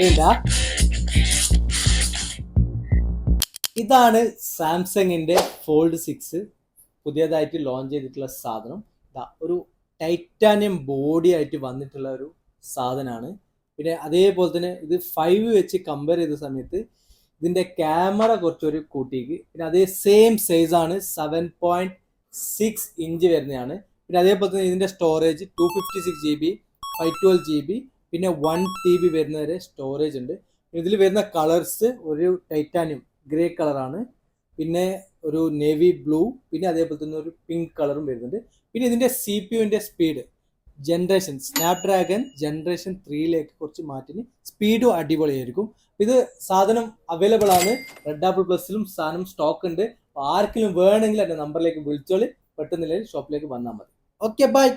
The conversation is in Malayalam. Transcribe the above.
ഇതാ ഇതാണ് സാംസങ്ങിന്റെ ഫോൾഡ് 6 പുതിയതായിട്ട് ലോഞ്ച് ചെയ്തിട്ടുള്ള സാധനം. ഒരു ടൈറ്റാനിയം ബോഡി ആയിട്ട് വന്നിട്ടുള്ള ഒരു സാധനമാണ്. പിന്നെ അതേപോലെ തന്നെ ഇത് 5 വെച്ച് കമ്പയർ ചെയ്ത സമയത്ത് ഇതിന്റെ ക്യാമറ കുറച്ചൊരു കൂട്ടിക്ക്. പിന്നെ അതേ സെയിം സൈസ് ആണ്, 7.6 ഇഞ്ച് വരുന്നതാണ്. പിന്നെ അതേപോലെ തന്നെ ഇതിന്റെ സ്റ്റോറേജ് 256 GB, 512 GB, പിന്നെ 1 TB വരുന്നവരെ സ്റ്റോറേജ് ഉണ്ട്. ഇതിൽ വരുന്ന കളേഴ്സ് ഒരു ടൈറ്റാനിയം ഗ്രേ കളറാണ്, പിന്നെ ഒരു നേവി ബ്ലൂ, പിന്നെ അതേപോലെ തന്നെ ഒരു പിങ്ക് കളറും വരുന്നുണ്ട്. പിന്നെ ഇതിന്റെ CPU speed generation Snapdragon generation 3ലേക്ക് കുറച്ച് മാറ്റി, സ്പീഡും അടിപൊളിയായിരിക്കും. ഇത് സാധനം അവൈലബിൾ ആണ്, റെഡ് ആപ്പിൾ പ്ലസിലും സാധനം സ്റ്റോക്ക് ഉണ്ട്. ആർക്കെങ്കിലും വേണമെങ്കിൽ എൻ്റെ നമ്പറിലേക്ക് വിളിച്ചോളി, പെട്ടെന്നില്ലെങ്കിൽ ഷോപ്പിലേക്ക് വന്നാൽ മതി. Okay, by.